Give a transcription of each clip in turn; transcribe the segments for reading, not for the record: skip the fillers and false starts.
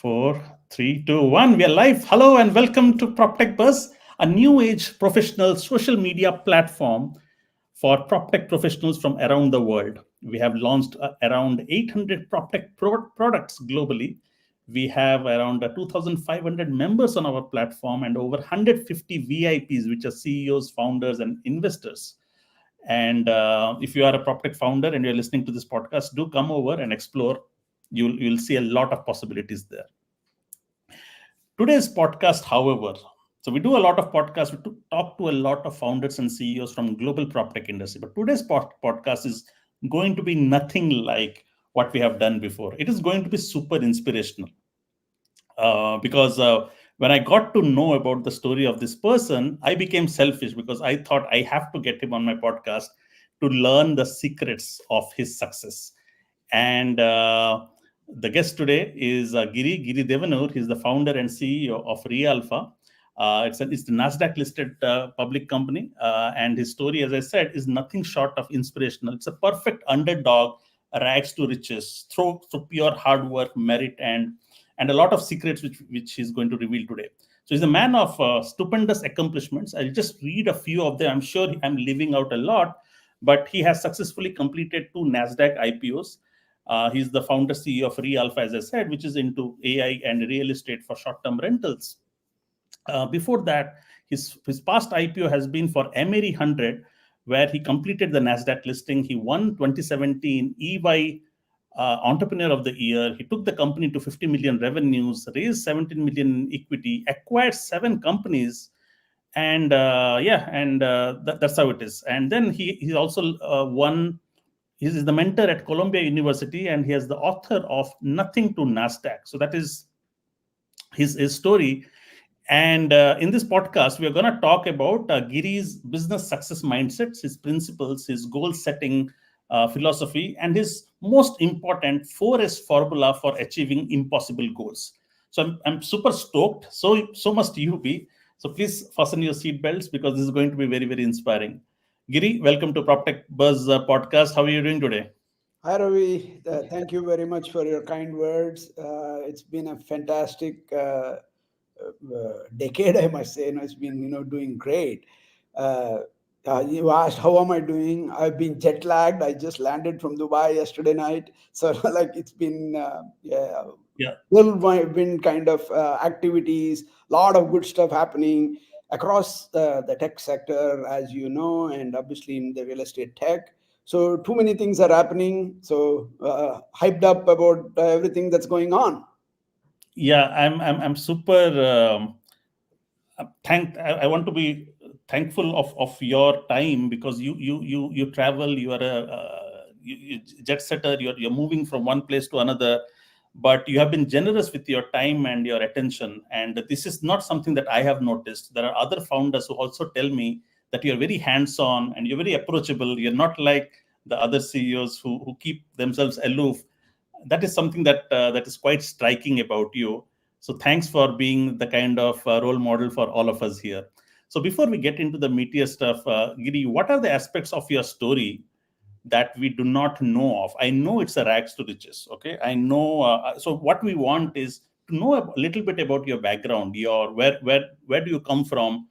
Four, three, two, one. We are live. Hello and welcome to PropTechBuzz, a new age professional social media platform for PropTech professionals from around the world. We have launched around 800 PropTech products globally. We have around 2,500 members on our platform and over 150 VIPs, which are CEOs, founders, and investors. And if you are a PropTech founder and you're listening to this podcast, do come over and explore. You'll see a lot of possibilities there. Today's podcast, however, so we do a lot of podcasts, we talk to a lot of founders and CEOs from global PropTech industry. But today's podcast is going to be nothing like what we have done before. It is going to be super inspirational because when I got to know about the story of this person, I became selfish because I thought I have to get him on my podcast to learn the secrets of his success. And the guest today is Giri Devanur. He's the founder and CEO of reAlpha. It's the Nasdaq listed public company. And his story, as I said, is nothing short of inspirational. It's a perfect underdog, rags to riches, through pure hard work, merit, and a lot of secrets which he's going to reveal today. So he's a man of stupendous accomplishments. I'll just read a few of them. I'm sure I'm leaving out a lot, but he has successfully completed 2 Nasdaq IPOs. He's the founder CEO of reAlpha, as I said, which is into AI and real estate for short-term rentals. Before that, his past IPO has been for Emery 100, where he completed the Nasdaq listing. He won 2017 EY Entrepreneur of the Year. He took the company to 50 million revenues, raised 17 million in equity, acquired 7 companies, and that's how it is. And then he also won. He is the mentor at Columbia University, and he is the author of Nothing to Nasdaq. So that is his story. And in this podcast, we are going to talk about Giri's business success mindsets, his principles, his goal setting philosophy, and his most important 4S formula for achieving impossible goals. So I'm super stoked. So must you be. So please fasten your seatbelts because this is going to be very, very inspiring. Giri, welcome to PropTechBuzz podcast. How are you doing today? Hi, Ravi. Thank you very much for your kind words. It's been a fantastic decade, I must say. It's been, doing great. You asked, how am I doing? I've been jet lagged. I just landed from Dubai yesterday night. So, it's been, whirlwind kind of activities, a lot of good stuff happening across the tech sector, as you know, and obviously in the real estate tech. So too many things are happening. So hyped up about everything that's going on. Yeah, I'm super I want to be thankful of your time because you travel. You are you jet setter. You're moving from one place to another, but you have been generous with your time and your attention. And this is not something that I have noticed. There are other founders who also tell me that you're very hands-on and you're very approachable. You're not like the other CEOs who keep themselves aloof. That is something that is quite striking about you. So thanks for being the kind of role model for all of us here. So before we get into the meatier stuff, Giri, what are the aspects of your story that we do not know of? I know it's a rags to riches. Okay, I know. So what we want is to know a little bit about your background. Your where do you come from?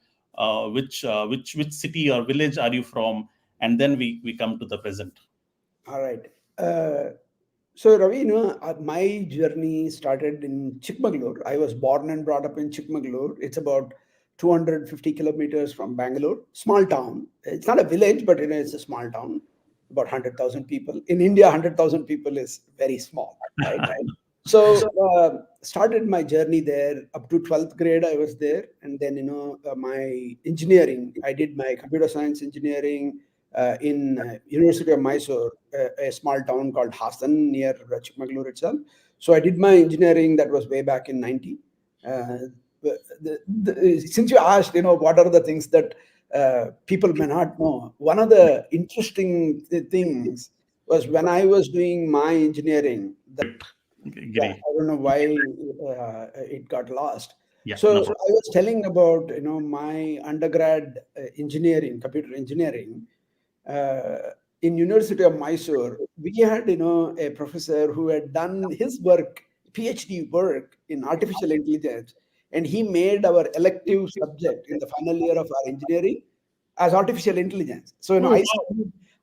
Which city or village are you from? And then we come to the present. All right. So Ravi, my journey started in Chikmagalur. I was born and brought up in Chikmagalur. It's about 250 kilometers from Bangalore, small town. It's not a village, but it's a small town, about 100,000 people. In India, 100,000 people is very small, right? So started my journey there up to 12th grade. I was there, and then my engineering. I did my computer science engineering in University of Mysore, a small town called Hassan near Chikmagalur itself. So I did my engineering. That was way back in 90. Since you asked, what are the things that people may not know? One of the interesting things was when I was doing my engineering. I don't know why it got lost. Yeah, so no I was telling about my undergrad engineering, computer engineering. In University of Mysore, we had a professor who had done his work PhD work in artificial intelligence, and he made our elective subject in the final year of our engineering as artificial intelligence. So Oh,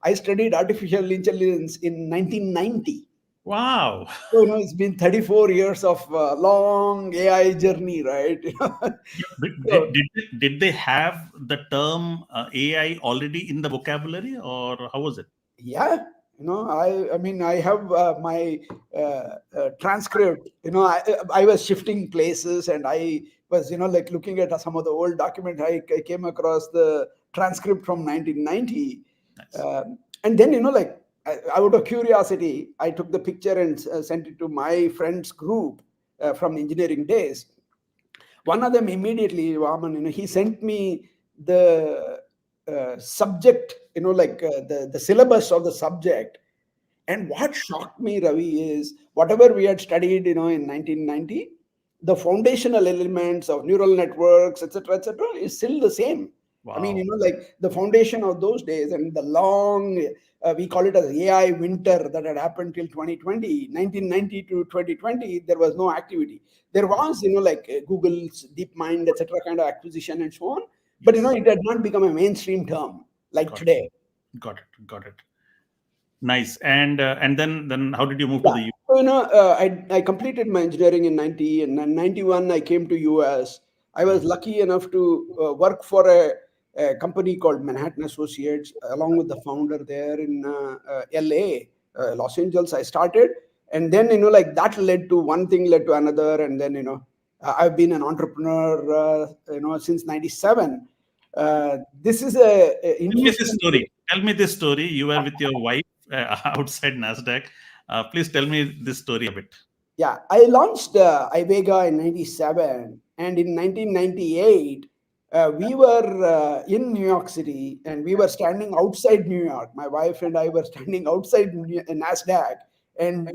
I studied artificial intelligence in 1990. wow. So it's been 34 years of long AI journey, right? So, Did they have the term AI already in the vocabulary, or how was it? yeah, I mean, I have my transcript. I was shifting places, and I was like looking at some of the old documents. I came across the transcript from 1990. Nice. And then like out of curiosity, I took the picture and sent it to my friends group from engineering days. One of them immediately, Vaman, he sent me the subject, like the syllabus of the subject. And what shocked me, Ravi, is whatever we had studied, in 1990, the foundational elements of neural networks, etc., is still the same. I mean, Wow. like the foundation of those days and the long, we call it as AI winter that had happened till 2020, 1990 to 2020, there was no activity. There was, like Google's DeepMind, etc., kind of acquisition and so on. But, Yes. it had not become a mainstream term like Got today. got it. Got it. Nice. And then how did you move to Yeah. the U? So, I completed my engineering in 90, and in 91, I came to US. I was Mhm. lucky enough to work for a company called Manhattan Associates, along with the founder there in LA, Los Angeles. I started, and then, like that led to one thing, led to another. And then, I've been an entrepreneur, since 97. This is a Tell me this interesting. story. Tell me this story. You were with your wife outside Nasdaq. Please tell me this story a bit. Yeah, I launched iVega in 97, and in 1998, we were in New York City, and we were standing outside New York. My wife and I were standing outside Nasdaq and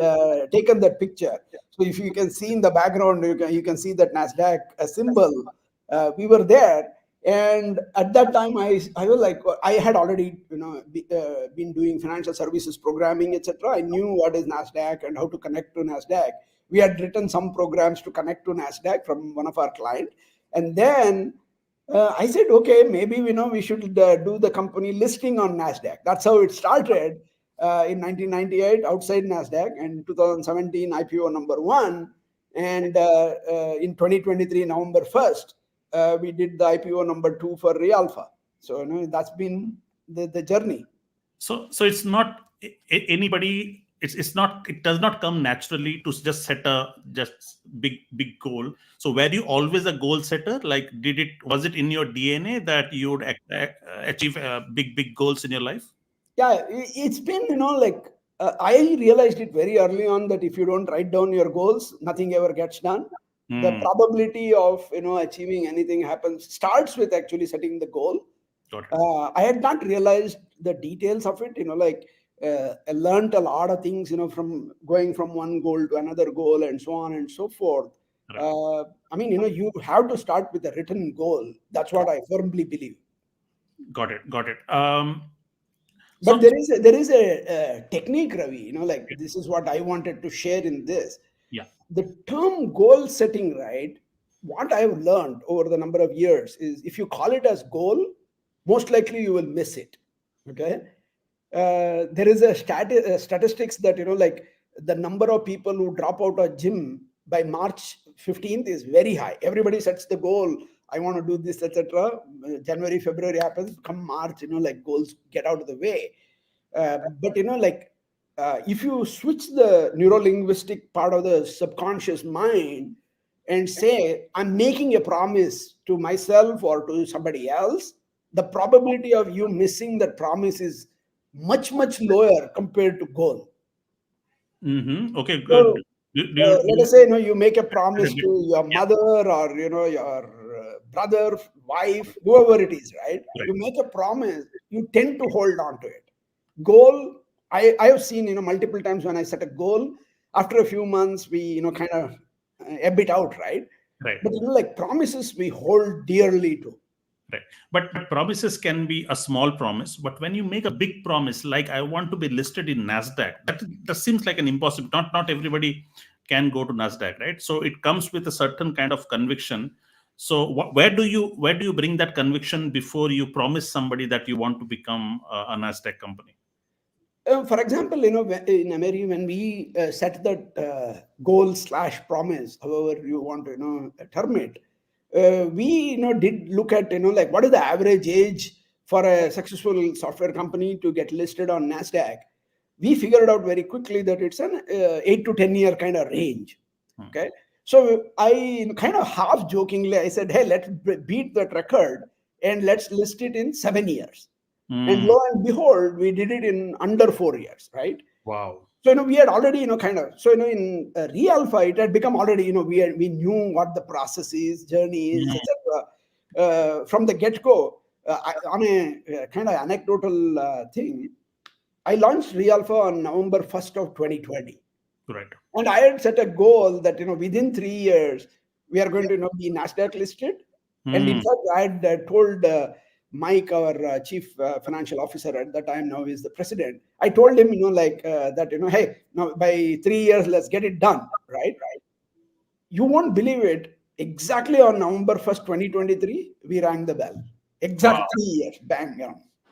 taken that picture. So if you can see in the background, you can see that Nasdaq symbol. We were there, and at that time, I was like, I had already been doing financial services programming, etc. I knew what is Nasdaq and how to connect to Nasdaq. We had written some programs to connect to Nasdaq from one of our clients, and then I said, okay, maybe we should do the company listing on Nasdaq. That's how it started in 1998 outside Nasdaq, and 2017 IPO number one, and in 2023 November 1st we did the IPO number two for reAlpha. So that's been the journey. So it's not anybody. It's not. It does not come naturally to just set a just big goal. So were you always a goal setter? Like, was it in your DNA that you would achieve big goals in your life? Yeah, it's been like I realized it very early on that if you don't write down your goals, nothing ever gets done. The Hmm. probability of achieving anything happens starts with actually setting the goal. Got it. I had not realized the details of it. Like I learned a lot of things from going from one goal to another goal and so on and so forth. Right. I mean, you have to start with a written goal. That's what I firmly believe. Got it. Got it. But So there is a technique, Ravi. Like this is what I wanted to share in this. yeah. The term goal setting, right? What I've learned over the number of years is if you call it as goal, most likely you will miss it. Okay. There is a statistics that like the number of people who drop out of gym by March 15th is very high. Everybody sets the goal, I want to do this, etc. January, February happens, come March, like goals get out of the way. But like if you switch the neuro-linguistic part of the subconscious mind and say, I'm making a promise to myself or to somebody else, the probability of you missing that promise is much lower compared to goal. Okay. Good. So Do let you us say you make a promise yeah. to your mother or your brother, wife, whoever it is, right? Right. You make a promise, you tend to hold on to it. Goal, I have seen multiple times when I set a goal, after a few months we kind of ebb it out, right? Right. But like promises we hold dearly to. Right. But promises can be a small promise. But when you make a big promise, like I want to be listed in Nasdaq, that seems like an impossible. Not everybody can go to Nasdaq, right? So it comes with a certain kind of conviction. So where do you bring that conviction before you promise somebody that you want to become a Nasdaq company? For example, in America, when we set that goal / promise, however you want to, term it, we, did look at, like what is the average age for a successful software company to get listed on Nasdaq. We figured out very quickly that it's an 8 to 10 year kind of range. Okay. So I kind of half jokingly, I said, hey, let's beat that record and let's list it in 7 years. And lo and behold, we did it in under 4 years, right? Wow. So, we had already, kind of, so, in reAlpha, it had become already, we knew what the process is, journey is, etc. From the get-go, on a kind of anecdotal thing, I launched reAlpha on November 1st of 2020. Right. And I had set a goal that, within 3 years, we are going to, be Nasdaq listed. And in fact, I had told Mike, our chief financial officer at that time, now is the president. I told him, that, hey, now by 3 years, let's get it done, right? You won't believe it. Exactly on November 1st, 2023, we rang the bell. Exact 3 years, bang.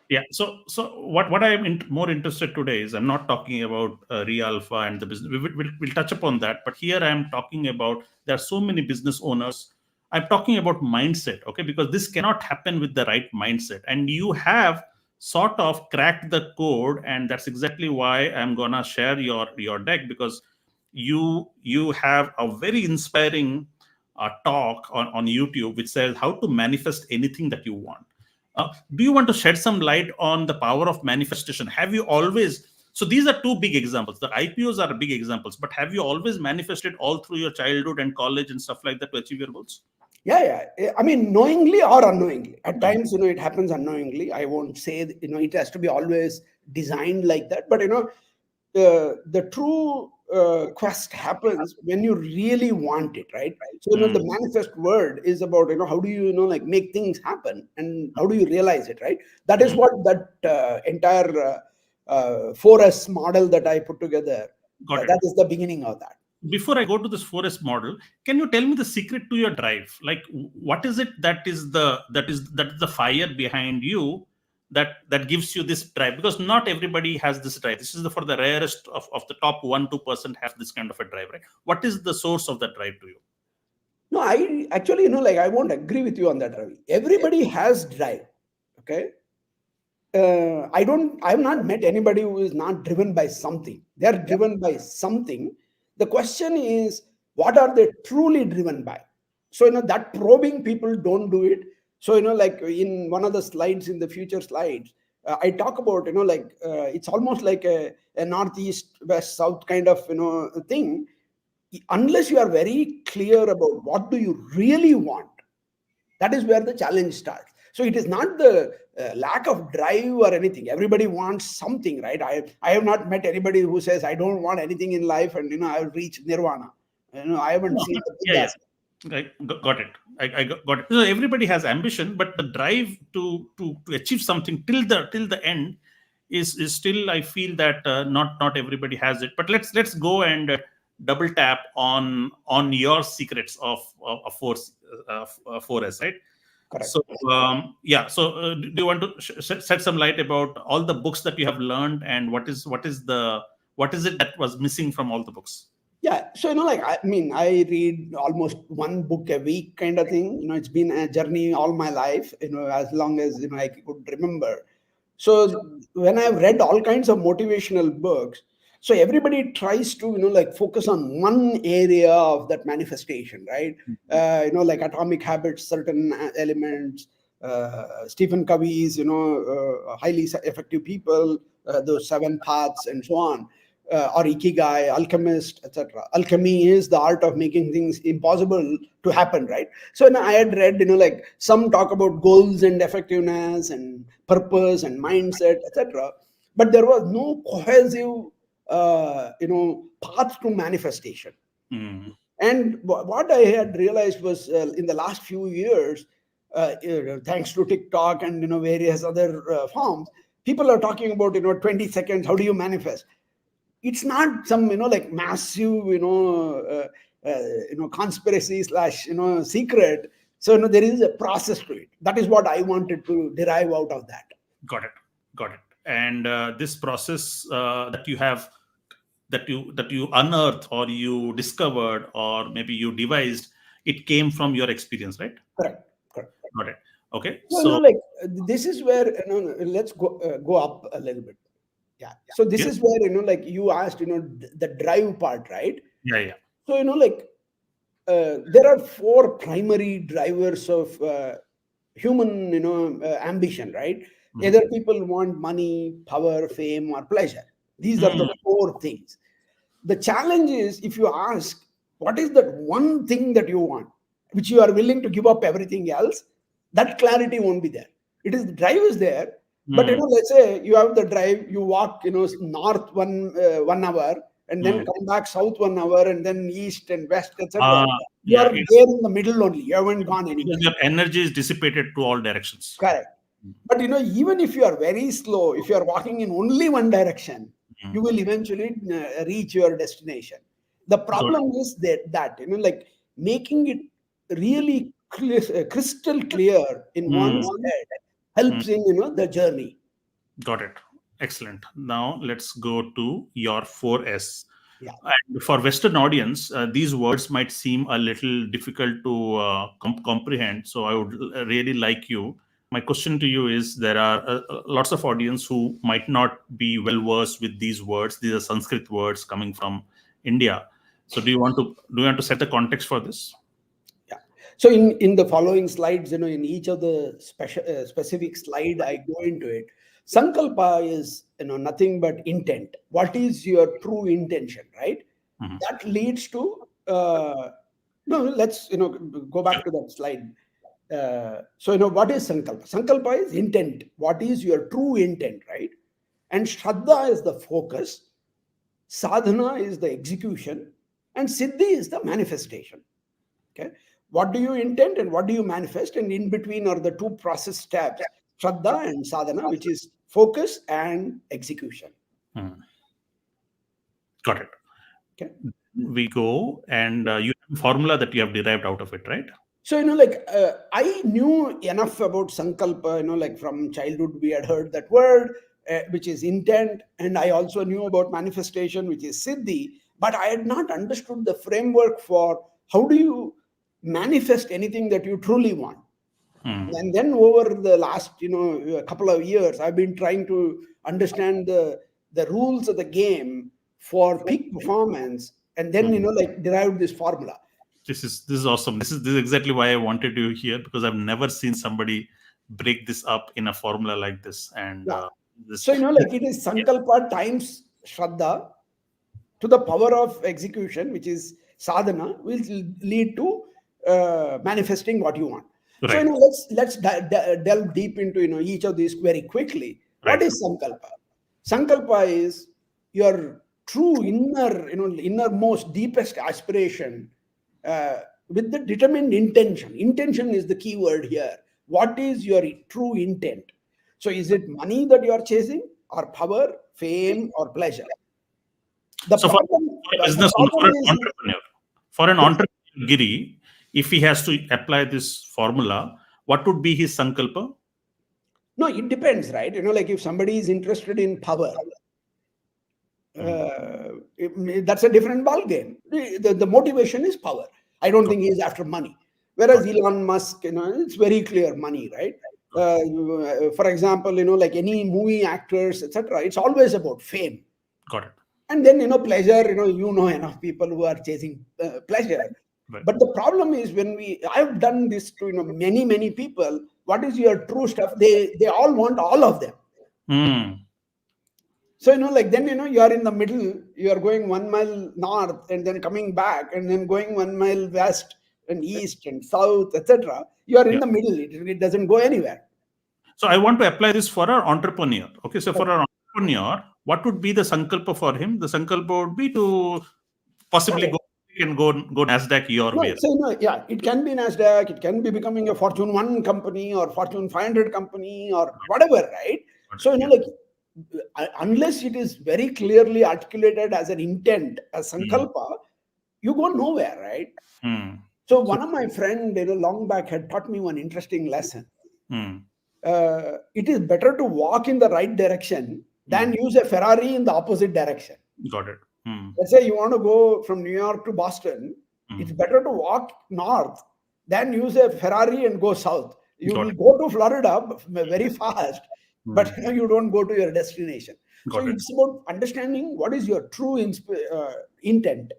Yeah. So what I'm more interested today is I'm not talking about reAlpha and the business. We'll touch upon that. But here I'm talking about there are so many business owners. I'm talking about mindset, okay? Because this cannot happen with the right mindset. And you have sort of cracked the code, and that's exactly why I'm gonna share your deck, because you have a very inspiring talk on YouTube which says how to manifest anything that you want. Do you want to shed some light on the power of manifestation? Have you always, so these are two big examples. The IPOs are big examples, but have you always manifested all through your childhood and college and stuff like that to achieve your goals? Yeah. I mean, knowingly or unknowingly. At times, it happens unknowingly. I won't say, it has to be always designed like that. But, the true quest happens when you really want it, right? So, the manifest word is about, how do you, like make things happen and how do you realize it, right? That is what that entire 4S model that I put together, that is the beginning of that. Before I go to this 4S model, can you tell me the secret to your drive? Like, what is it that is the fire behind you that gives you this drive? Because not everybody has this drive. This is for the rarest of the top 1-2% have this kind of a drive, right? What is the source of that drive to you? No, I actually, I won't agree with you on that, Ravi. Everybody has drive. Okay. I've not met anybody who is not driven by something. They're driven by something. The question is, what are they truly driven by? So, that probing people don't do it. So, like in one of the slides, in the future slides, I talk about, it's almost like a northeast, west, south kind of, thing. Unless you are very clear about what do you really want, that is where the challenge starts. So it is not the lack of drive or anything. Everybody wants something, right? I have not met anybody who says I don't want anything in life and I'll reach nirvana. I haven't seen the yeah. I got it. I got it. So everybody has ambition, but the drive to achieve something till the end is still, I feel that not everybody has it. But let's go and double tap on your secrets of 4S, right? Correct. So do you want to shed some light about all the books that you have learned, and what is it that was missing from all the books? Yeah. So, I read almost one book a week kind of thing. It's been a journey all my life, as long as, I could remember. So when I've read all kinds of motivational books, so everybody tries to, focus on one area of that manifestation, right? Like Atomic Habits, certain elements, Stephen Covey's, highly effective people, those 7 paths and so on. Or Ikigai, Alchemist, etc. Alchemy is the art of making things impossible to happen, right? So I had read, like some talk about goals and effectiveness and purpose and mindset, etc. But there was no cohesive, path to manifestation. And what I had realized was in the last few years, thanks to TikTok and various other forms, people are talking about 20 seconds. How do you manifest? it's not some, like massive, conspiracy / secret. So, there is a process to it. That is what I wanted to derive out of that. Got it. And this process that you have, that you unearthed or you discovered or maybe you devised, it came from your experience, right? Correct. Got it. Okay. So, like this is where, let's go up a little bit. Yeah. So this is where, like you asked, the drive part, right? Yeah. So, like there are 4 primary drivers of human, ambition, right? Either people want money, power, fame, or pleasure. These are the 4 things. The challenge is, if you ask, what is that one thing that you want, which you are willing to give up everything else, that clarity won't be there. It is, the drive is there, but let's say you have the drive, you walk, north 1 hour, and then come back south 1 hour, and then east and west, etc. You are there in the middle only. You haven't gone anywhere. Your energy is dissipated to all directions. Correct. But even if you are very slow, if you are walking in only one direction, you will eventually reach your destination. The problem is that like making it really crystal clear in one's head helps in the journey. Got it. Excellent. Now let's go to your 4S. Yeah. And for Western audience, these words might seem a little difficult to comprehend. So I would really like you. My question to you is: there are lots of audience who might not be well versed with these words. These are Sanskrit words coming from India. So do you want to set the context for this? Yeah. So in the following slides, in each of the specific slide, I go into it. Sankalpa is nothing but intent. What is your true intention, right? That leads to let's go back to that slide. So what is Sankalpa? Sankalpa is intent. What is your true intent, right? And Shraddha is the focus, Sadhana is the execution, and Siddhi is the manifestation. Okay, what do you intend and what do you manifest? And in between are the 2 process steps, Shraddha and Sadhana, which is focus and execution. Got it. Okay. We go and you have a formula that you have derived out of it, right? So, I knew enough about Sankalpa, like from childhood we had heard that word, which is intent. And I also knew about manifestation, which is Siddhi. But I had not understood the framework for how do you manifest anything that you truly want. And then over the last, a couple of years, I've been trying to understand the rules of the game for peak performance, and then, like derived this formula. This is awesome. This is exactly why I wanted you here, because I've never seen somebody break this up in a formula like this. And so, like it is Sankalpa times Shraddha to the power of execution, which is Sadhana, will lead to manifesting what you want. Right. So, let's delve deep into each of these very quickly. Right. What is Sankalpa? Sankalpa is your true innermost, deepest aspiration with the determined intention. Intention is the key word here. What is your true intent? So is it money that you are chasing, or power, fame, or pleasure? For an entrepreneur, Giri, if he has to apply this formula, what would be his Sankalpa? No, it depends, right? Like if somebody is interested in power, that's a different ballgame. The motivation is power. I don't think he's after money. Whereas Elon Musk, it's very clear money, right? For example, like any movie actors, etc., it's always about fame. Got it. And then, pleasure, enough people who are chasing pleasure. Right. But the problem is I've done this to, many, many people. What is your true stuff? They all want all of them. So, like then, you are in the middle, you are going 1 mile north and then coming back and then going 1 mile west and east and south, etc. You are in the middle. It doesn't go anywhere. So I want to apply this for our entrepreneur. Okay. So for our entrepreneur, what would be the Sankalpa for him? The Sankalpa would be to possibly go Nasdaq your way. So, it can be Nasdaq. It can be becoming a Fortune 1 company or Fortune 500 company or whatever, right? So, like unless it is very clearly articulated as an intent, a sankalpa, you go nowhere, right? So one of my friend, long back had taught me one interesting lesson. It is better to walk in the right direction than use a Ferrari in the opposite direction. Got it. Let's say you want to go from New York to Boston. It's better to walk north than use a Ferrari and go south. You will go to Florida very fast, but you don't go to your destination. So it's about understanding what is your true intent.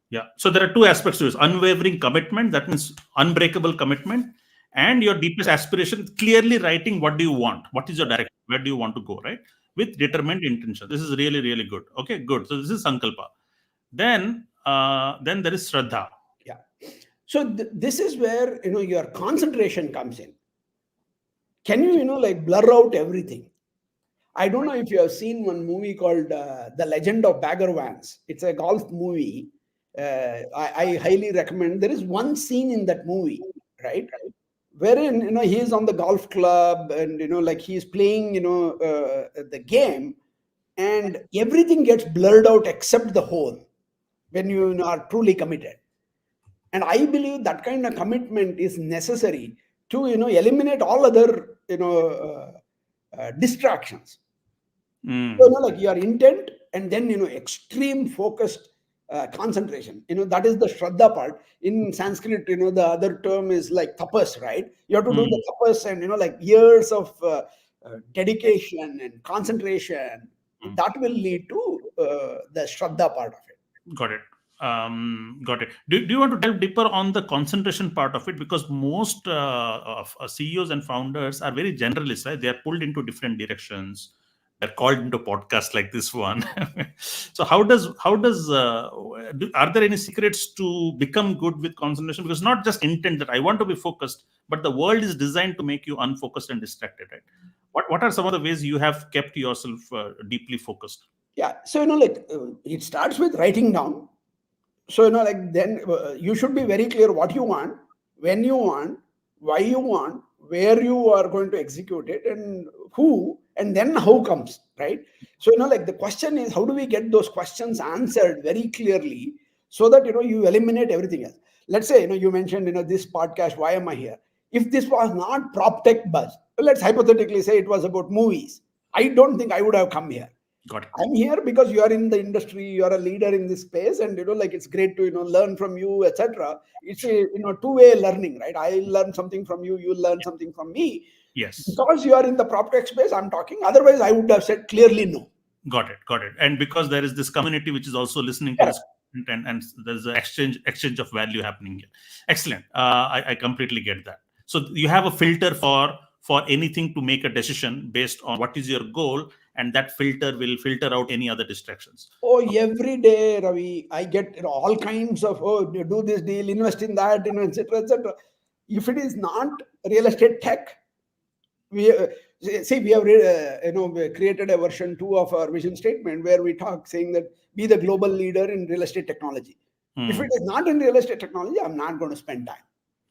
Yeah. So there are two aspects to this: unwavering commitment, that means unbreakable commitment, and your deepest aspiration, clearly writing what do you want, what is your direction, where do you want to go, right? With determined intention. This is really, really good. Okay, good. So this is sankalpa. Then there is shraddha. Yeah. So this is where your concentration comes in. Can you blur out everything? I don't know if you have seen one movie called The Legend of Bagger Vance. It's a golf movie. I highly recommend. There is one scene in that movie, right, wherein he is on the golf club and he's playing the game, and everything gets blurred out except the hole when you are truly committed. And I believe that kind of commitment is necessary to eliminate all other distractions. So your intent and then extreme focused concentration. That is the shraddha part. In Sanskrit, the other term is like tapas, right? You have to do the tapas and years of dedication and concentration. That will lead to the shraddha part of it. Got it. Got it. Do you want to delve deeper on the concentration part of it? Because most of CEOs and founders are very generalist, right? They are pulled into different directions. They're called into podcasts like this one. So are there any secrets to become good with concentration? Because not just intent that I want to be focused, but the world is designed to make you unfocused and distracted, right? What are some of the ways you have kept yourself deeply focused? Yeah. So, it starts with writing down. So, then you should be very clear what you want, when you want, why you want, where you are going to execute it, and who, and then how comes, right? So, the question is, how do we get those questions answered very clearly so that, you eliminate everything else? Let's say, you mentioned, this podcast, why am I here? If this was not PropTechBuzz, let's hypothetically say it was about movies, I don't think I would have come here. Got it. I'm here because you are in the industry, you are a leader in this space, and it's great to learn from you, etc. It's a two-way learning, right? I learn something from you, you learn something from me. Yes. Because you are in the PropTech space, I'm talking. Otherwise, I would have said clearly no. Got it. And because there is this community which is also listening to this, and there's an exchange of value happening here. Excellent. I completely get that. So you have a filter for anything to make a decision based on what is your goal, and that filter will filter out any other distractions. Oh, every day, Ravi, I get all kinds of, do this deal, invest in that, etc., etc. If it is not real estate tech, we have created a version 2 of our vision statement where we talk saying that be the global leader in real estate technology. If it is not in real estate technology, I'm not going to spend time.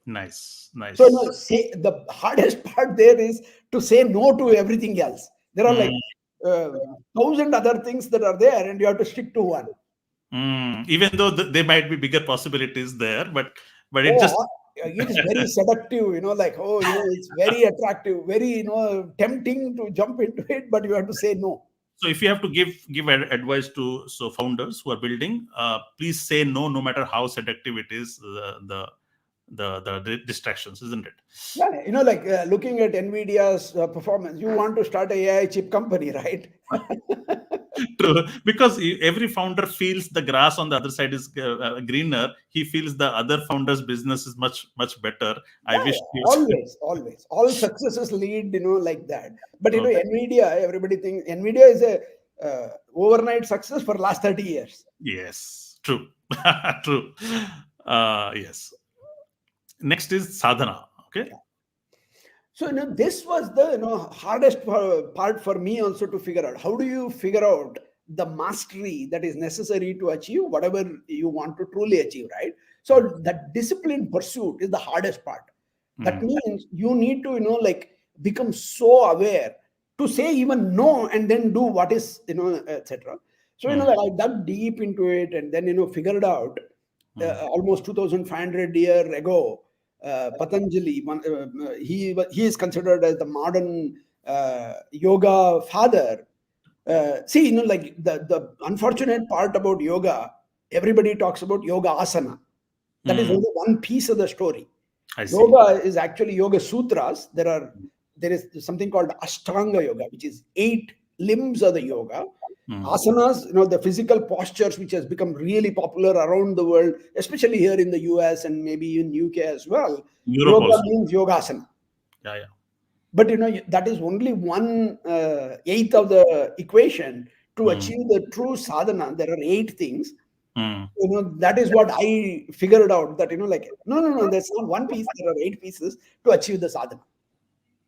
Nice. So the hardest part there is to say no to everything else. There are 1,000 other things that are there, and you have to stick to one. Even though there might be bigger possibilities there, but it is very seductive, it's very attractive, very tempting to jump into it, but you have to say no. So if you have to give advice to founders who are building, please say no matter how seductive it is, the distractions, isn't it? Yeah, looking at NVIDIA's performance, you want to start an AI chip company, right? True, because every founder feels the grass on the other side is greener. He feels the other founder's business is much better. I wish always all successes lead like that. But NVIDIA, everybody thinks NVIDIA is a overnight success for last 30 years. Yes, true. True. Yes. Next is sadhana. Okay. Yeah. So this was the hardest part for me also to figure out. How do you figure out the mastery that is necessary to achieve whatever you want to truly achieve, right? So that disciplined pursuit is the hardest part. That means you need to become so aware to say even no and then do what is, etc. So, like I dug deep into it and then, figured out almost 2,500 year ago, Patanjali, he is considered as the modern yoga father. See, like the unfortunate part about yoga, everybody talks about yoga asana. That is only one piece of the story. I see. Yoga is actually Yoga Sutras. There is something called Ashtanga Yoga, which is 8 limbs of the yoga. Asanas, the physical postures, which has become really popular around the world, especially here in the US and maybe in UK as well. Europe Yoga also. means yogasana. Yeah. But that is only 1/8 of the equation. To achieve the true sadhana, there are 8 things. That is what I figured out, that like no, there's not one piece, there are 8 pieces to achieve the sadhana.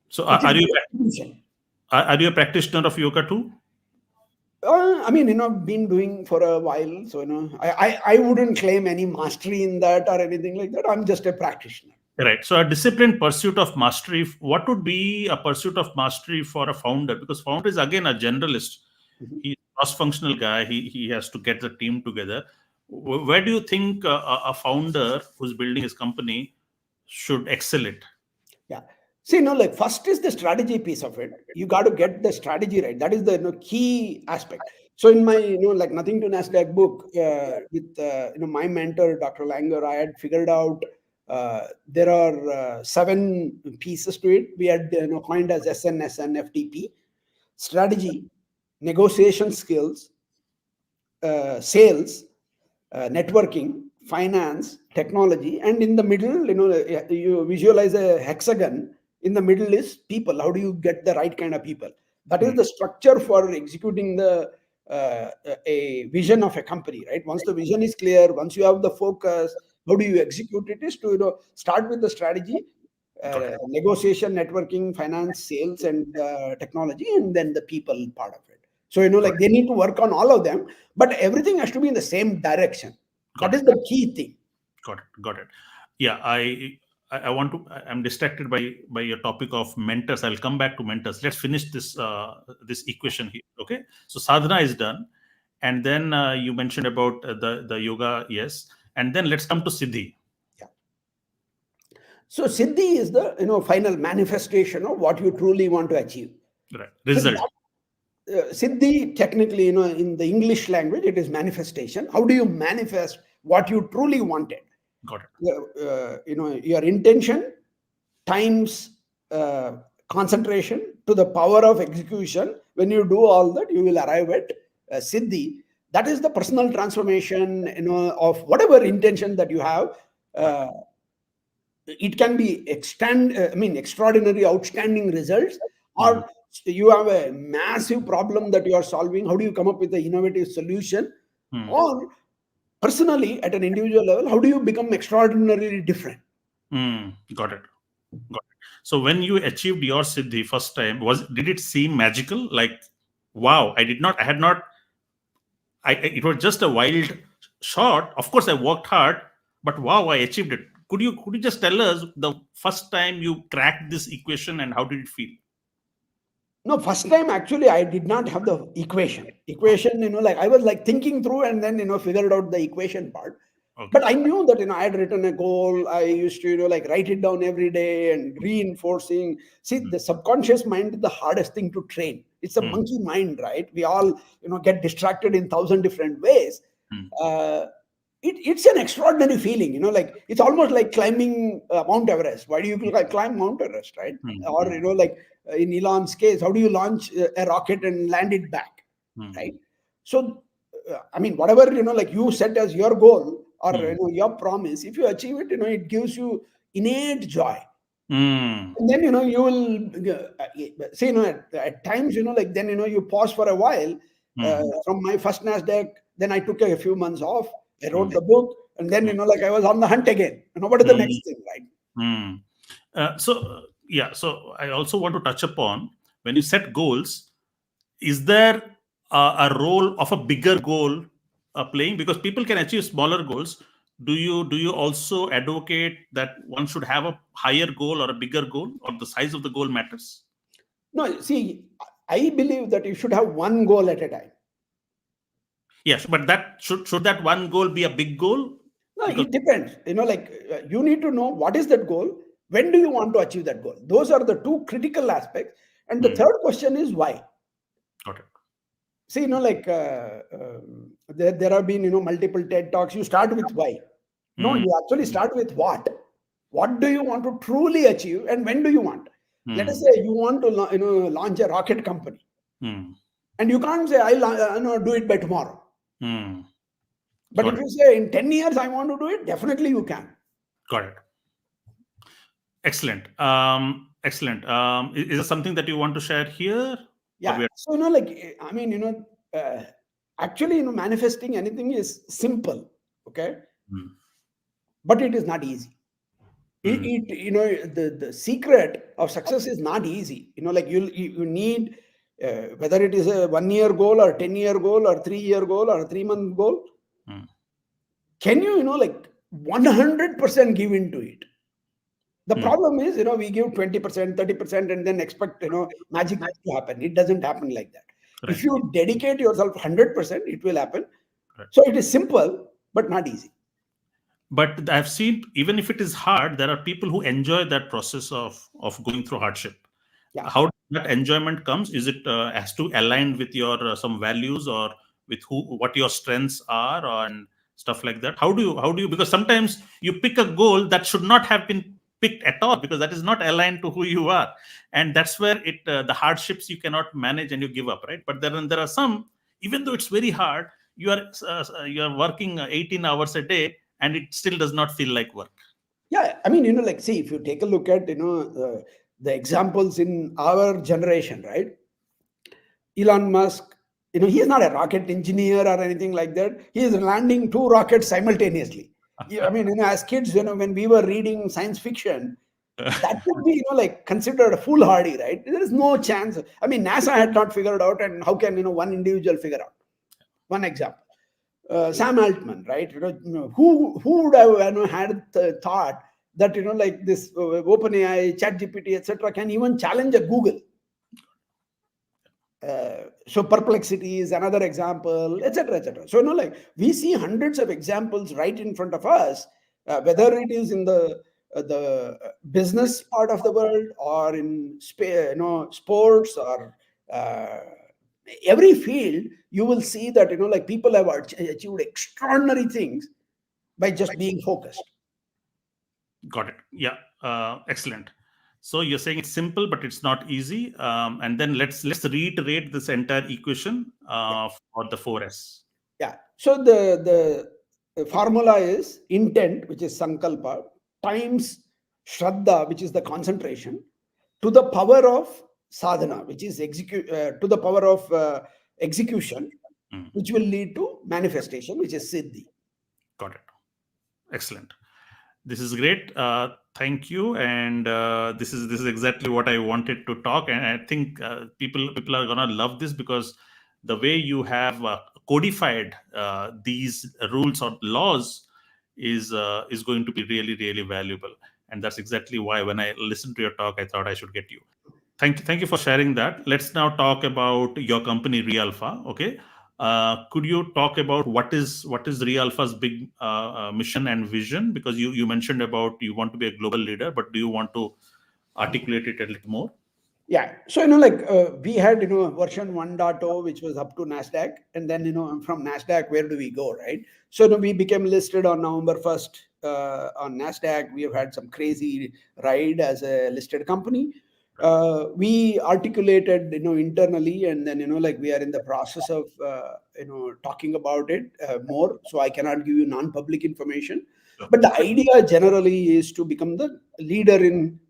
So are you a practitioner of yoga too? I mean, been doing for a while, so I wouldn't claim any mastery in that or anything like that. I'm just a practitioner. Right. So a disciplined pursuit of mastery, what would be a pursuit of mastery for a founder? Because founder is again a generalist. He's a cross-functional guy. He has to get the team together. Where do you think a founder who's building his company should excel it? Yeah. See, like first is the strategy piece of it. You got to get the strategy right. That is the key aspect. So in my, like Nothing to Nasdaq book, with my mentor, Dr. Langer, I had figured out there are 7 pieces to it. We had coined as SNSN FTP: strategy, negotiation skills, sales, networking, finance, technology, and in the middle, you visualize a hexagon. In the middle is people. How do you get the right kind of people? That is the structure for executing a vision of a company, right? Once the vision is clear, once you have the focus, how do you execute it? Is to start with the strategy, negotiation, networking, finance, sales, and technology, and then the people part of it. So like they need to work on all of them, but everything has to be in the same direction. That is the key thing. Got it. Yeah, I'm distracted by your topic of mentors. I'll come back to mentors. Let's finish this equation here. Okay. So sadhana is done, and then you mentioned about the yoga, yes, and then let's come to siddhi. Yeah. So siddhi is the final manifestation of what you truly want to achieve. Right. Result. So siddhi, technically, in the English language, it is manifestation. How do you manifest what you truly wanted? Got it. Your intention times concentration to the power of execution. When you do all that, you will arrive at siddhi. That is the personal transformation, of whatever intention that you have. It can be extraordinary, outstanding results, or you have a massive problem that you are solving. How do you come up with an innovative solution? Or personally, at an individual level, how do you become extraordinarily different? Got it. So when you achieved your siddhi first time, did it seem magical? Like, wow, it was just a wild shot. Of course, I worked hard, but wow, I achieved it. Could you just tell us the first time you cracked this equation and how did it feel? No, first time actually I did not have the equation. Like I was like thinking through and then figured out the equation part. Okay. But I knew that I had written a goal. I used to like write it down every day and reinforcing. See, the subconscious mind is the hardest thing to train. It's a monkey mind, right? We all get distracted in 1,000 different ways. It's an extraordinary feeling, like it's almost like climbing Mount Everest. Why do you climb Mount Everest, right? Or like in Elon's case, how do you launch a rocket and land it back, right? So whatever like you set as your goal or your promise, if you achieve it, it gives you innate joy. And then you will see, at times, like then you pause for a while. From my first Nasdaq, then I took a few months off. I wrote the book, and then like I was on the hunt again. What is the next thing, right? So I also want to touch upon, when you set goals, is there a role of a bigger goal playing? Because people can achieve smaller goals. Do you also advocate that one should have a higher goal or a bigger goal, or the size of the goal matters? No, see, I believe that you should have one goal at a time. Yes, but that should that one goal be a big goal? No, Because it depends. You need to know what is that goal. When do you want to achieve that goal? Those are the two critical aspects. And the third question is why. got it. See, there have been, multiple TED talks. You start with why. No, you actually start with what. What do you want to truly achieve, and when do you want? Let us say you want to, launch a rocket company, and you can't say I'll do it by tomorrow. But if you say in 10 years I want to do it, definitely you can. Got it. Excellent. Excellent. Is there something that you want to share here? Yeah. So, actually, manifesting anything is simple. Okay. But it is not easy. The secret of success is not easy. You need, whether it is a 1 year goal or 10-year goal or 3-year goal or a 3-month goal, can you, 100% give into it? The problem is, we give 20%, 30%, and then expect, magic to happen. It doesn't happen like that. Right. If you dedicate yourself 100%, it will happen. Right. So it is simple, but not easy. But I've seen, even if it is hard, there are people who enjoy that process of going through hardship. Yeah. How that enjoyment comes? Is it has to align with your some values or with what your strengths are and stuff like that? How do you? Because sometimes you pick a goal that should not have been picked at all because that is not aligned to who you are, and that's where the hardships you cannot manage and you give up, right? But there are some, even though it's very hard, you are working 18 hours a day and it still does not feel like work. Yeah, I mean, see, if you take a look at the examples in our generation, right? Elon Musk, he is not a rocket engineer or anything like that. He is landing 2 rockets simultaneously. I mean, as kids, when we were reading science fiction, that would be, considered foolhardy, right? There is no chance. I mean, NASA had not figured out, and how can, one individual figure out? One example. Sam Altman, right? Who would have had thought that, this OpenAI, ChatGPT, etc., can even challenge a Google? So Perplexity is another example, etc., etc. So, we see hundreds of examples right in front of us, whether it is in the business part of the world or in sports or every field. You will see that people have achieved extraordinary things by just being focused. Got it. Yeah. Excellent. So you're saying it's simple, but it's not easy. And then let's reiterate this entire equation for the 4S. Yeah. So the formula is intent, which is sankalpa, times shraddha, which is the concentration, to the power of sadhana, which is to the power of execution, which will lead to manifestation, which is siddhi. Got it. Excellent. This is great. Thank you. And this is exactly what I wanted to talk. And I think people are gonna love this because the way you have codified these rules or laws is going to be really, really valuable. And that's exactly why when I listened to your talk, I thought I should get you. Thank you for sharing that. Let's now talk about your company, reAlpha. Okay. Could you talk about what is reAlpha's big mission and vision? Because you mentioned about you want to be a global leader, but do you want to articulate it a little more? Yeah. So, we had, version 1.0, which was up to Nasdaq. And then, from Nasdaq, where do we go, right? So, we became listed on November 1st on Nasdaq. We have had some crazy ride as a listed company. We articulated, internally, and then, we are in the process of, talking about it more. So I cannot give you non-public information. But the idea generally is to become the leader in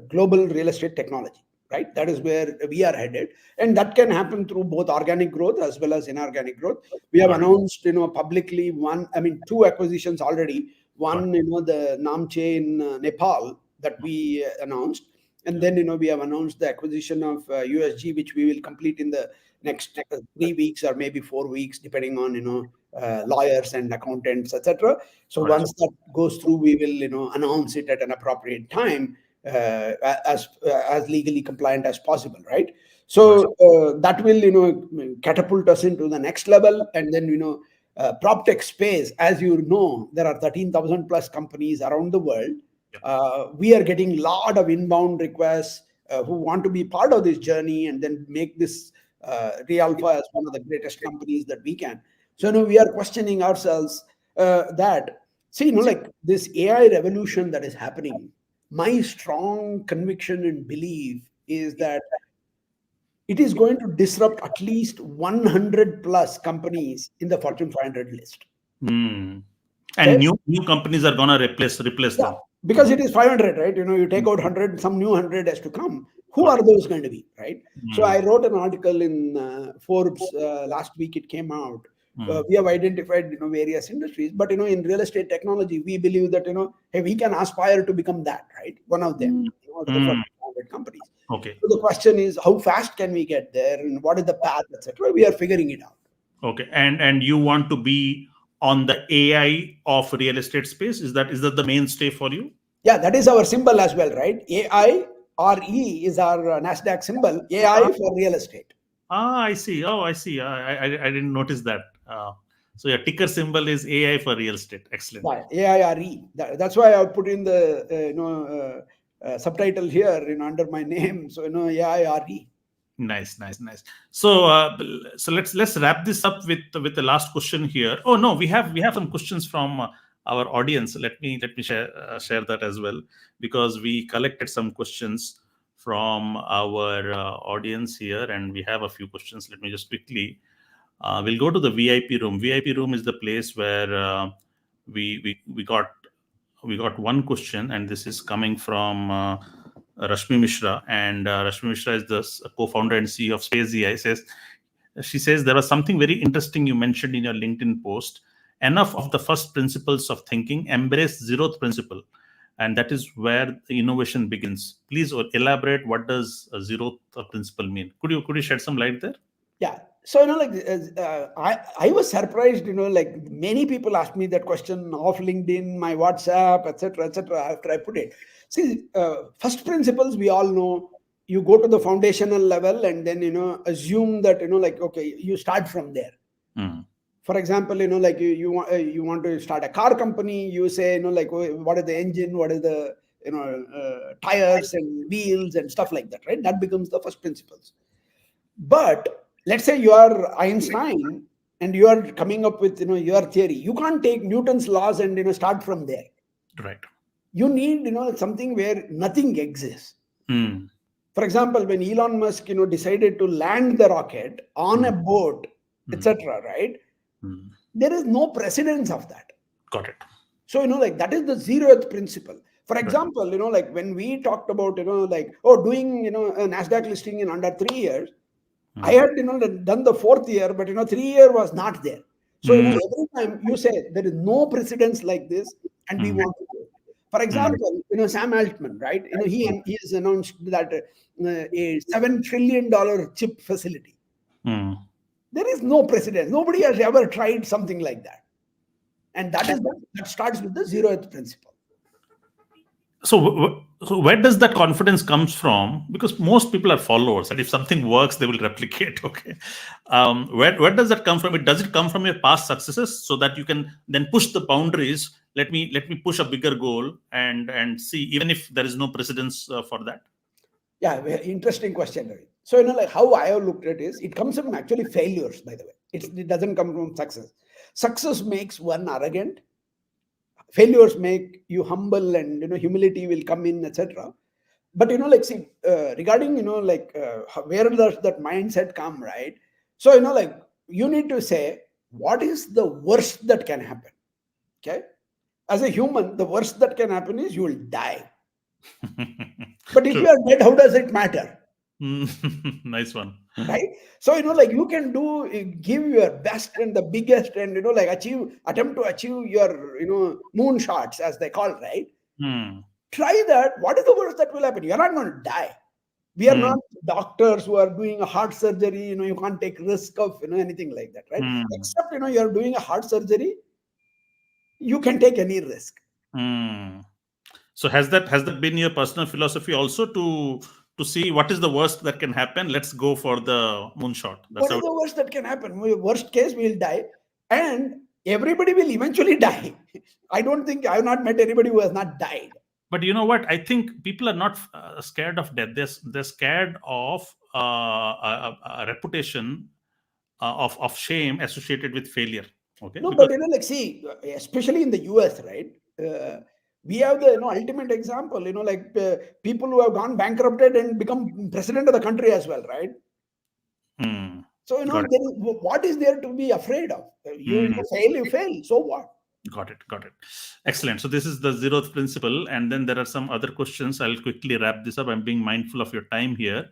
global real estate technology, right? That is where we are headed. And that can happen through both organic growth as well as inorganic growth. We have announced, publicly 2 acquisitions already. One, the Namche in Nepal that we announced. And then, we have announced the acquisition of USG, which we will complete in the next 3 weeks or maybe 4 weeks, depending on, lawyers and accountants, etc. So once that goes through, we will, announce it at an appropriate time as legally compliant as possible, right? So that will, catapult us into the next level. And then, PropTech space, as you know, there are 13,000 plus companies around the world. We are getting a lot of inbound requests who want to be part of this journey and then make this reAlpha as one of the greatest companies that we can. So, we are questioning ourselves that, see, like this AI revolution that is happening, my strong conviction and belief is that it is going to disrupt at least 100 plus companies in the Fortune 500 list. And Okay? new companies are gonna replace Yeah, them. because it is 500, right? You take out 100, some new 100 has to come. Who are those going to be, right? So I wrote an article in Forbes last week. It came out. We have identified various industries, but in real estate technology, we believe that hey, we can aspire to become that, right? One of them, the Fortune 500 companies. Okay. So the question is, how fast can we get there, and what is the path, etc. We are figuring it out. Okay, and you want to be on the AI of real estate space? Is that the mainstay for you? Yeah, that is our symbol as well, right? AIRE is our Nasdaq symbol. AI for real estate. I see. Oh, I see. I didn't notice that. So your ticker symbol is AI for real estate. Excellent. Yeah, AIRE. That's why I put in the subtitle here, under my name. So AIRE. Nice. So let's wrap this up with the last question here. Oh no, we have some questions from our audience. Let me share that as well, because we collected some questions from our audience here, and we have a few questions. Let me just quickly. We'll go to the VIP room. VIP room is the place where we got one question, and this is coming from Rashmi Mishra, and Rashmi Mishra is the co-founder and CEO of Space AI. She says there was something very interesting you mentioned in your LinkedIn post. Enough of the first principles of thinking, embrace zeroth principle, and that is where the innovation begins. Please elaborate. What does a zeroth principle mean? Could you shed some light there? Yeah. So I was surprised. Like many people asked me that question off LinkedIn, my WhatsApp, etc., after I put it. See, first principles we all know. You go to the foundational level and then assume that okay, you start from there. For example, like you want to start a car company. You say like what is the engine, what is the tires and wheels and stuff like that, right? That becomes the first principles. But let's say you are Einstein and you are coming up with your theory. You can't take Newton's laws and start from there. Right. You need something where nothing exists. For example, when Elon Musk decided to land the rocket on a boat, etc., right? There is no precedence of that. Got it. So like that is the zeroth principle. For example, like when we talked about doing a Nasdaq listing in under 3 years, I had done the 4th year, but 3 year was not there. So every time you say there is no precedence like this, and we want to do it. For example, Sam Altman, right? He has announced that a $7 trillion chip facility. There is no precedence. Nobody has ever tried something like that, and that starts with the zeroth principle. So where does that confidence comes from? Because most people are followers, and if something works, they will replicate. Okay, where does that come from? Does it come from your past successes, so that you can then push the boundaries? Let me push a bigger goal and see, even if there is no precedence for that. Yeah, interesting question, Ravi. So like how I have looked at it is, it comes from actually failures. By the way, it doesn't come from success. Success makes one arrogant. Failures make you humble, and humility will come in, etc. But like see, regarding where does that mindset come, right? So like you need to say, what is the worst that can happen? Okay, as a human, the worst that can happen is you will die. But if you are dead, how does it matter? Nice one. Right? So like you can give your best and the biggest, and like attempt to achieve your moon shots, as they call it, right? Try that. What is the worst that will happen? You're not going to die. We are not doctors who are doing a heart surgery. You can't take risk of anything like that, right? Except you're doing a heart surgery, you can take any risk. So has that been your personal philosophy also, to to see what is the worst that can happen. Let's go for the moonshot. What is the worst that can happen? Worst case, we'll die, and everybody will eventually die. I don't think I have not met anybody who has not died. But you know what? I think people are not scared of death. They're scared of a reputation of shame associated with failure. Okay. No, Because, but see, especially in the US, right? We have the ultimate example. People who have gone bankrupted and become president of the country as well, right? So what is there to be afraid of? You fail. So what? Got it. Excellent. So this is the zeroth principle, and then there are some other questions. I'll quickly wrap this up. I'm being mindful of your time here.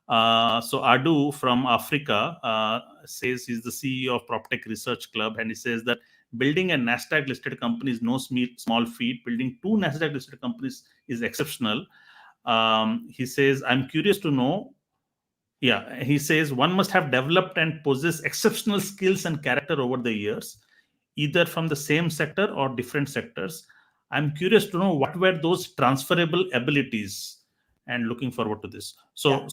So Adu from Africa says he's the CEO of PropTech Research Club, and he says that building a Nasdaq listed company is no small feat. Building 2 Nasdaq listed companies is exceptional. He says, I'm curious to know. Yeah, he says one must have developed and possess exceptional skills and character over the years, either from the same sector or different sectors. I'm curious to know what were those transferable abilities, and looking forward to this. So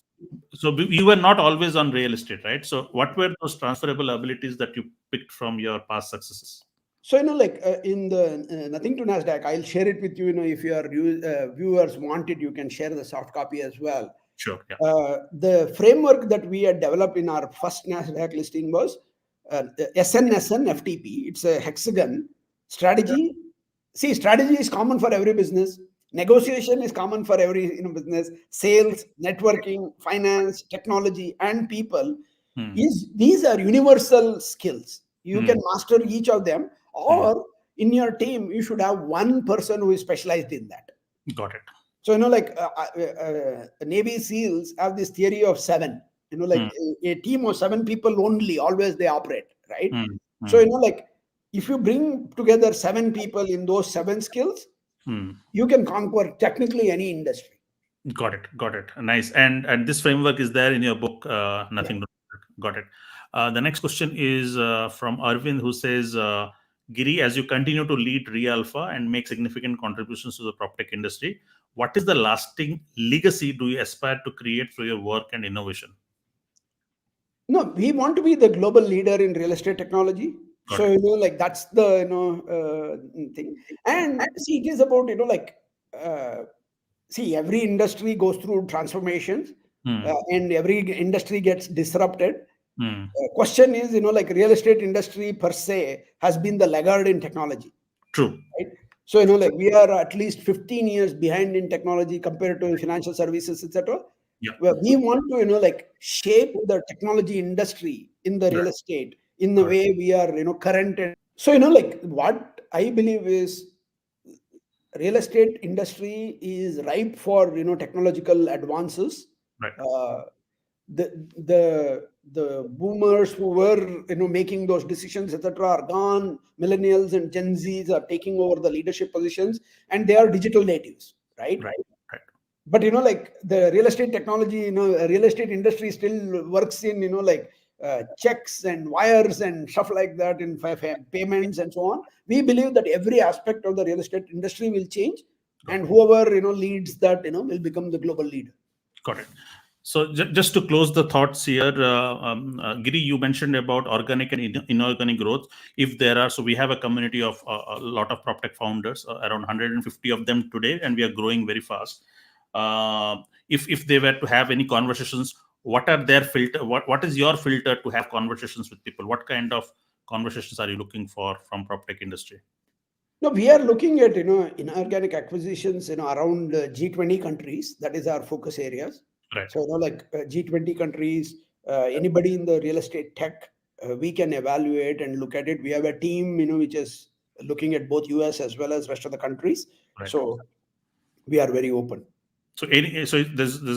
you were not always on real estate, right? So what were those transferable abilities that you picked from your past successes? So in the Nothing to Nasdaq, I'll share it with you. If your viewers want it, you can share the soft copy as well. Sure. Yeah. The framework that we had developed in our first Nasdaq listing was SNSN FTP. It's a hexagon strategy. See, strategy is common for every business. Negotiation is common for every business. Sales, networking, finance, technology, and people. These are universal skills. You can master each of them, or in your team, you should have one person who is specialized in that. Got it. So Navy SEALs have this theory of 7. A team of 7 people only, always they operate, right? So if you bring together 7 people in those 7 skills, you can conquer technically any industry. Got it. Nice. And this framework is there in your book, Nothing to Nasdaq. Got it. The next question is from Arvind, who says, Giri, as you continue to lead reAlpha and make significant contributions to the PropTech industry, what is the lasting legacy do you aspire to create through your work and innovation? No, we want to be the global leader in real estate technology. So that's the thing. And see, it is about see, every industry goes through transformations, and every industry gets disrupted. Question is, real estate industry per se has been the laggard in technology. True. Right? So we are at least 15 years behind in technology compared to financial services, etc. Yeah. We want to shape the technology industry in the real estate in the way we are current. So what I believe is real estate industry is ripe for technological advances. Right. The boomers who were making those decisions, etc., are gone. Millennials and Gen Zs are taking over the leadership positions, and they are digital natives, right? But the real estate technology, real estate industry still works in checks and wires and stuff like that, in payments and so on. We believe that every aspect of the real estate industry will change, and whoever leads that will become the global leader. Got it. So just to close the thoughts here, Giri, you mentioned about organic and inorganic growth. If there are, so we have a community of a lot of PropTech founders, around 150 of them today, and we are growing very fast. If they were to have any conversations, what are their filter? What is your filter to have conversations with people? What kind of conversations are you looking for from PropTech industry? No, we are looking at inorganic acquisitions around G20 countries. That is our focus areas. Right. So G20 countries, anybody in the real estate tech, we can evaluate and look at it. We have a team which is looking at both US as well as rest of the countries. Right. So we are very open. So there's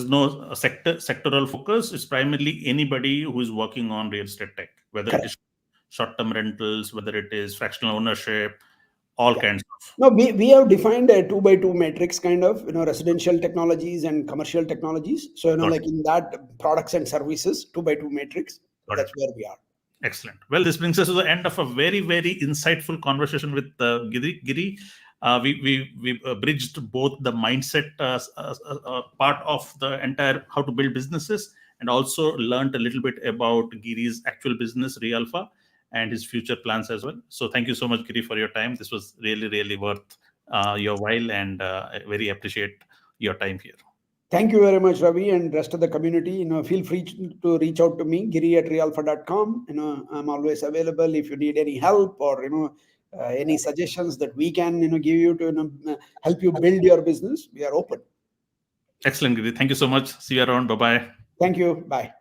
no sectoral focus. It's primarily anybody who is working on real estate tech, whether it is short-term rentals, whether it is fractional ownership, all kinds of. No, we have defined a 2x2 matrix, kind of, residential technologies and commercial technologies. So, in that, products and services, 2x2 matrix. That's where we are. Excellent. Well, this brings us to the end of a very, very insightful conversation with Giri. We bridged both the mindset part of the entire how to build businesses, and also learned a little bit about Giri's actual business, reAlpha, and his future plans as well. So thank you so much, Giri, for your time. This was really, really worth your while, and I very appreciate your time here. Thank you very much, Ravi, and rest of the community. Feel free to reach out to me, giri@reAlpha.com. I'm always available if you need any help or any suggestions that we can give you to help you build your business. We are open. Excellent, Giri. Thank you so much. See you around. Bye-bye. Thank you. Bye.